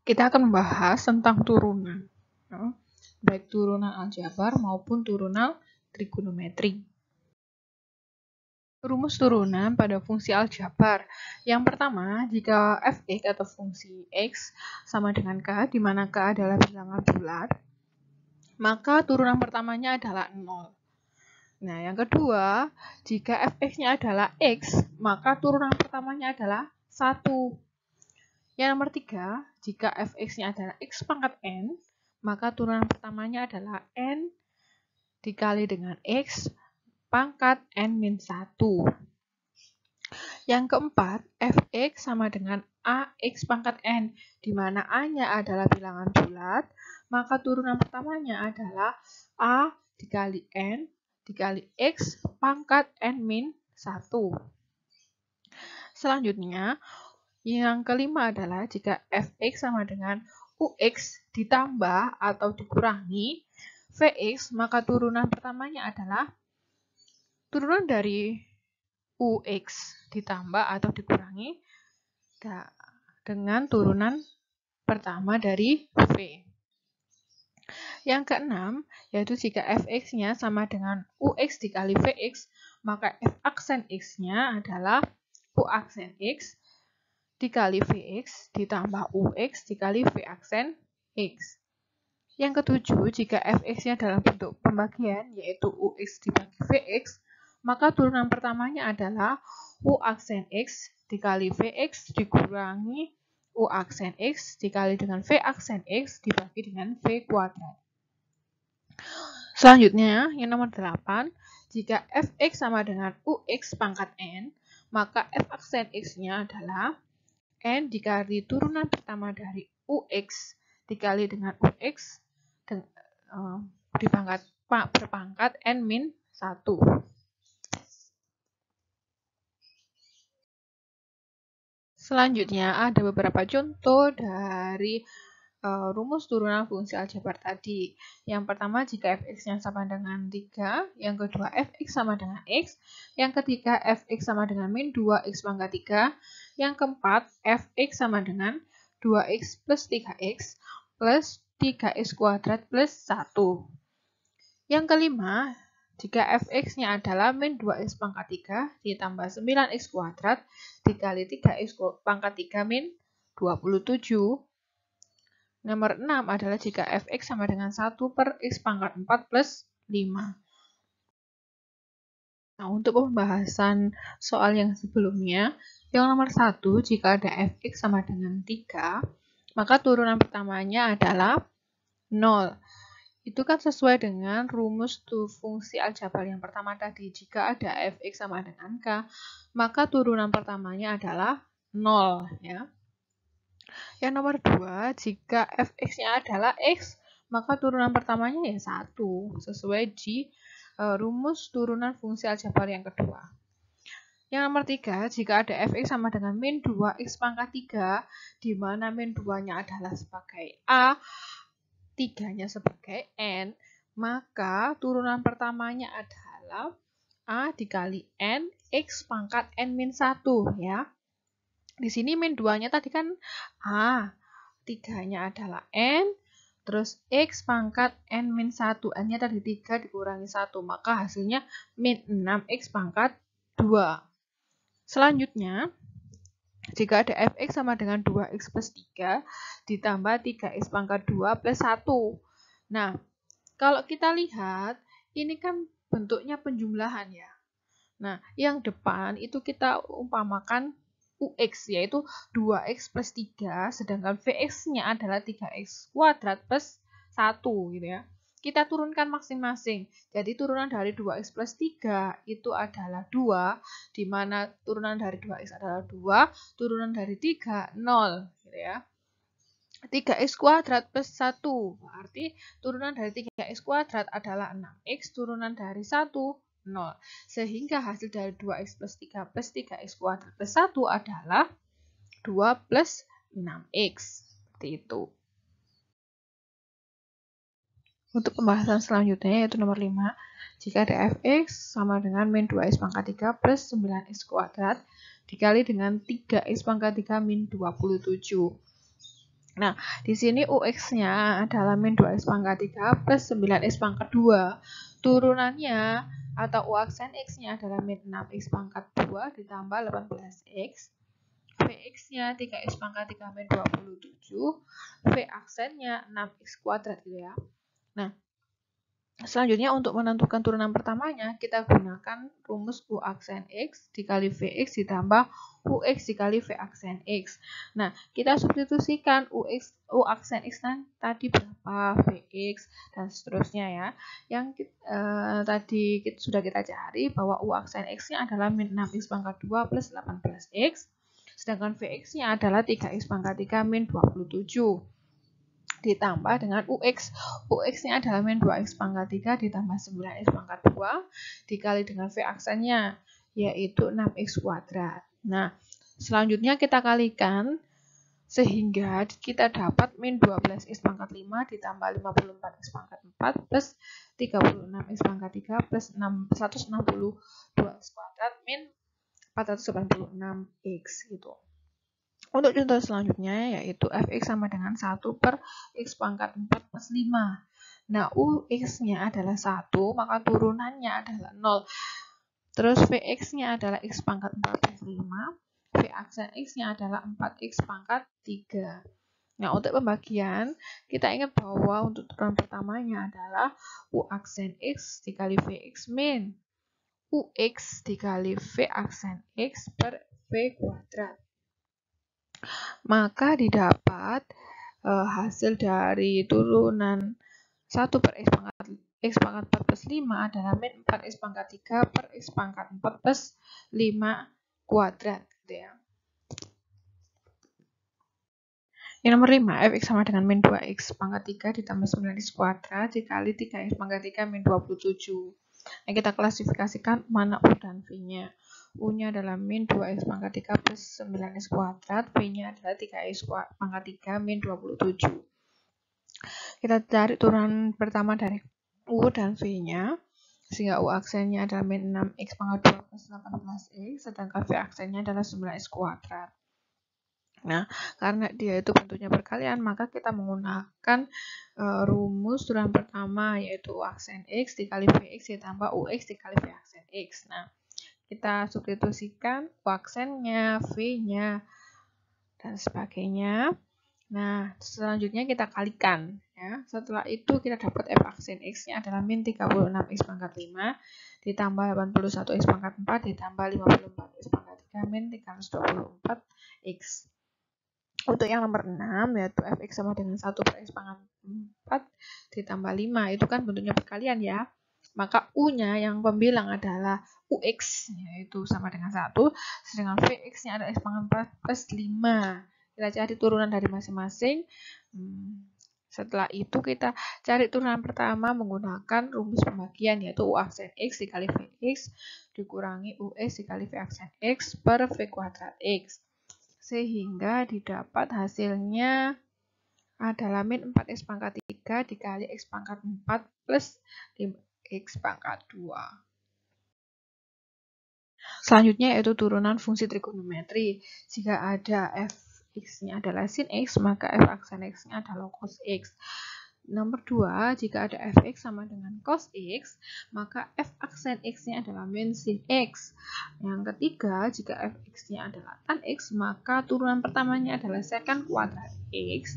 kita akan membahas tentang turunan, baik turunan aljabar maupun turunan trigonometri. Rumus turunan pada fungsi aljabar. Yang pertama, jika f(x) atau fungsi x sama dengan k, di mana k adalah bilangan bulat, maka turunan pertamanya adalah 0. Nah, yang kedua, jika f(x)-nya adalah x, maka turunan pertamanya adalah 1. Yang nomor 3, jika f(x)-nya adalah x pangkat n, maka turunan pertamanya adalah n dikali dengan x pangkat n-1. Yang keempat, f(x) sama dengan ax pangkat n, di mana a-nya adalah bilangan bulat, maka turunan pertamanya adalah a dikali n dikali x pangkat n-1. Selanjutnya, yang kelima adalah jika f(x) sama dengan ux ditambah atau dikurangi vx, maka turunan pertamanya adalah turunan dari ux ditambah atau dikurangi dengan turunan pertama dari v. Yang keenam, yaitu jika f(x)-nya sama dengan ux dikali vx, maka f aksen x-nya adalah u aksen x dikali vx ditambah ux dikali v aksen x. Yang ketujuh, jika f(x)-nya dalam bentuk pembagian, yaitu ux dibagi vx, maka turunan pertamanya adalah u aksen x dikali vx dikurangi u aksen x dikali dengan v aksen x dibagi dengan v kuadrat. Selanjutnya, yang nomor 8, jika f(x) sama dengan ux pangkat n, maka f aksen x-nya adalah n dikali turunan pertama dari ux dikali dengan ux berpangkat n-1. Selanjutnya ada beberapa contoh dari rumus turunan fungsi aljabar tadi. Yang pertama, jika f(x)-nya sama dengan 3, yang kedua f(x) sama dengan x, yang ketiga f(x) sama dengan min 2x pangkat 3, yang keempat f(x) sama dengan 2x plus 3x plus 3x kuadrat plus 1. Yang kelima, jika f(x)-nya adalah min 2x pangkat 3 ditambah 9x kuadrat dikali 3x pangkat 3 min 27. Nomor 6 adalah jika f(x) sama dengan 1 per x pangkat 4 plus 5. Nah, untuk pembahasan soal yang sebelumnya, yang nomor 1, jika ada f(x) sama dengan 3, maka turunan pertamanya adalah 0. Itu kan sesuai dengan rumus fungsi aljabar yang pertama tadi. Jika ada f(x) sama dengan k, maka turunan pertamanya adalah 0. Ya. Yang nomor 2, jika f(x)-nya adalah x, maka turunan pertamanya ya 1, sesuai di rumus turunan fungsi aljabar yang kedua. Yang nomor 3, jika ada f(x) sama dengan min 2x pangkat 3, di mana min 2-nya adalah sebagai a, 3-nya sebagai n, maka turunan pertamanya adalah a dikali n x pangkat n-1 ya. Di sini min 2-nya tadi kan a, 3-nya adalah n, terus x pangkat n-1, n-nya tadi 3 dikurangi 1, maka hasilnya min 6x pangkat 2. Selanjutnya, jika ada f(x) sama dengan 2x plus 3 ditambah 3x pangkat 2 plus 1. Nah, kalau kita lihat, ini kan bentuknya penjumlahan ya. Nah, yang depan itu kita umpamakan ux, yaitu 2x plus 3, sedangkan vx-nya adalah 3x kuadrat plus 1 gitu ya. Kita turunkan masing-masing. Jadi turunan dari 2x plus 3 itu adalah 2, di mana turunan dari 2x adalah 2, turunan dari 3, 0 gitu ya. 3x kuadrat plus 1, berarti turunan dari 3x kuadrat adalah 6x, turunan dari 1, 0. Sehingga hasil dari 2x plus 3 plus 3x kuadrat plus 1 adalah 2 plus 6x. Seperti itu. Untuk pembahasan selanjutnya yaitu nomor 5, jika ada f(x) sama dengan min 2x pangkat 3 plus 9x kuadrat dikali dengan 3x pangkat 3 min 27. Nah, di sini UX-nya adalah min 2x pangkat 3 plus 9x pangkat 2. Turunannya atau U aksen X-nya adalah min 6x pangkat 2 ditambah 18x. Vx-nya 3x pangkat 3 min 27. V aksennya 6x kuadrat gitu ya. Nah, selanjutnya untuk menentukan turunan pertamanya, kita gunakan rumus U aksen X dikali Vx ditambah Ux dikali V aksen X. Nah, kita substitusikan U aksen X tadi berapa, Vx, dan seterusnya ya. Yang tadi sudah kita cari bahwa U aksen X-nya adalah min 6x pangkat 2 plus 18x. Sedangkan Vx-nya adalah 3x pangkat 3 min 27. Ditambah dengan UX. UX-nya adalah min 2x pangkat 3 ditambah 9x pangkat 2 dikali dengan V aksennya, yaitu 6x kuadrat. Nah, selanjutnya kita kalikan sehingga kita dapat min 12x pangkat 5 ditambah 54x pangkat 4 plus 36x pangkat 3 plus 162x kuadrat min 486x gitu. Untuk contoh selanjutnya yaitu fx sama dengan 1 per x pangkat 4 plus 5. Nah, ux-nya adalah 1, maka turunannya adalah 0. Terus vx-nya adalah x pangkat 4 plus 5. V aksen x-nya adalah 4x pangkat 3. Nah, untuk pembagian, kita ingat bahwa untuk turunan pertamanya adalah u aksen x dikali vx min ux dikali v aksen x per v kuadrat. Maka didapat hasil dari turunan 1 per x pangkat 4 plus 5 adalah min 4x pangkat 3 per x pangkat 4 plus 5 kuadrat gitu ya. Yang nomor 5, fx sama dengan min 2x pangkat 3 ditambah 9x kuadrat dikali 3x pangkat 3 min 27. Nah, kita klasifikasikan mana u dan v-nya. U-nya adalah min 2x pangkat 3 plus 9x kuadrat, V-nya adalah 3x pangkat 3 min 27. Kita cari turunan pertama dari U dan V-nya, sehingga U aksennya adalah min 6x pangkat 2 plus 18x, sedangkan V aksennya adalah 9x kuadrat. Nah, karena dia itu bentuknya perkalian, maka kita menggunakan rumus turunan pertama, yaitu U aksen X dikali Vx ditambah Ux dikali V aksen X. Nah, kita substitusikan U aksennya, V-nya, dan sebagainya. Nah, selanjutnya kita kalikan. Ya. Setelah itu kita dapat F aksen X-nya adalah min 36x pangkat 5 ditambah 81x pangkat 4 ditambah 54x pangkat 3 min 324x. Untuk yang nomor 6 yaitu fx sama dengan 1 per x pangkat 4 ditambah 5, itu kan bentuknya perkalian ya. Maka u-nya yang pembilang adalah ux, yaitu sama dengan 1, sedangkan vx-nya adalah x pangkat 4 plus 5. Kita cari turunan dari masing-masing. Setelah itu kita cari turunan pertama menggunakan rumus pembagian, yaitu u aksen x dikali vx dikurangi ux dikali v aksen x per v kuadrat x. Sehingga didapat hasilnya adalah min 4x pangkat 3 dikali x pangkat 4 plus 5x pangkat 2. Selanjutnya yaitu turunan fungsi trigonometri. Jika ada fx-nya adalah sin x, maka f aksen x-nya adalah cos x. Nomor 2, jika ada fx sama dengan cos x, maka f aksen x-nya adalah min sin x. Yang ketiga, jika fx-nya adalah tan x, maka turunan pertamanya adalah secant kuadrat x.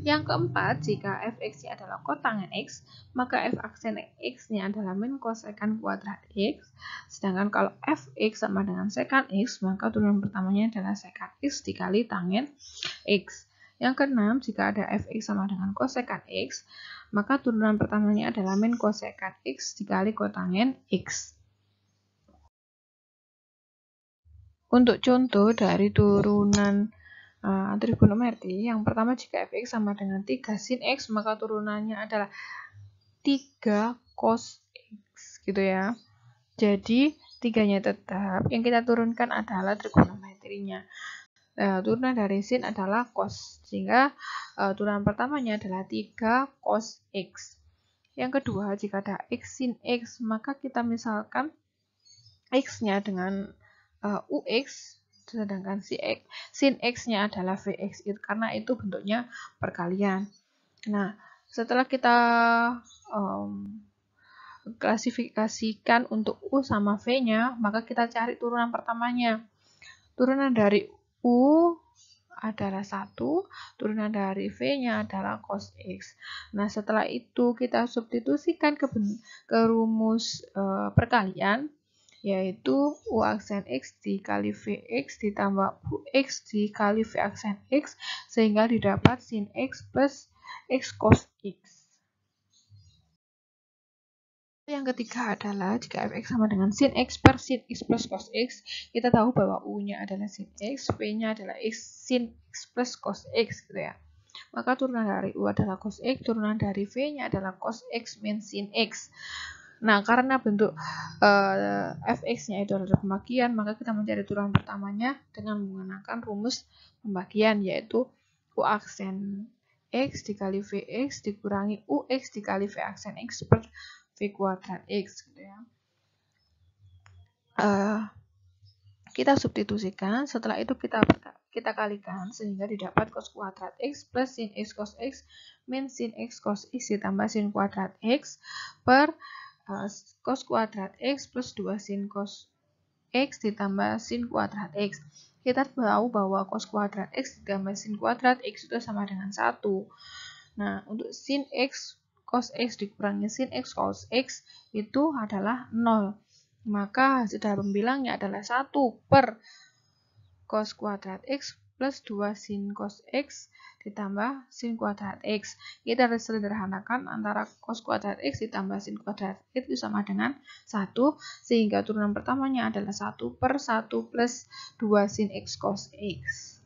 Yang keempat, jika fx-nya adalah kotangen x, maka f aksen x-nya adalah min cosecant kuadrat x. Sedangkan kalau fx sama dengan secant x, maka turunan pertamanya adalah secant x dikali tangen x. Yang keenam, jika ada fx sama dengan cosecant x, maka turunan pertamanya adalah min cosecant x dikali kotangen x. Untuk contoh dari turunan trigonometri, yang pertama jika fx sama dengan 3 sin x, maka turunannya adalah 3 cos x gitu ya. Jadi 3-nya tetap, yang kita turunkan adalah trigonometrinya. Turunan dari sin adalah cos, sehingga turunan pertamanya adalah 3 cos x. Yang kedua, jika ada x sin x, maka kita misalkan x-nya dengan ux sedangkan sin X-nya adalah Vx, karena itu bentuknya perkalian. Nah, setelah kita klasifikasikan untuk U sama V-nya, maka kita cari turunan pertamanya. Turunan dari U adalah 1, turunan dari V-nya adalah cos X. Nah, setelah itu kita substitusikan ke rumus perkalian, yaitu U aksen X dikali Vx ditambah UX dikali V aksen X, sehingga didapat sin X plus X cos X. Yang ketiga adalah jika fx sama dengan sin x per sin x plus cos x, kita tahu bahwa u-nya adalah sin x, v-nya adalah sin x plus cos x gitu ya. Maka turunan dari u adalah cos x, turunan dari v-nya adalah cos x min sin x. Nah, karena bentuk fx-nya itu adalah pembagian, maka kita mencari turunan pertamanya dengan menggunakan rumus pembagian, yaitu u aksen x dikali vx dikurangi ux dikali v aksen x per V kuadrat X gitu ya. Kita substitusikan, setelah itu kita kalikan sehingga didapat cos kuadrat X plus sin X cos X min sin X cos X ditambah sin kuadrat X per cos kuadrat X plus 2 sin cos X ditambah sin kuadrat X. Kita tahu bahwa cos kuadrat X ditambah sin kuadrat X itu sama dengan 1. Nah, untuk sin X cos X dikurangi sin X cos X itu adalah 0. Maka hasil dari pembilangnya adalah 1 per cos kuadrat X plus 2 sin cos X ditambah sin kuadrat X. Kita harus sederhanakan antara cos kuadrat X ditambah sin kuadrat X itu sama dengan 1, sehingga turunan pertamanya adalah 1 per 1 plus 2 sin X cos X.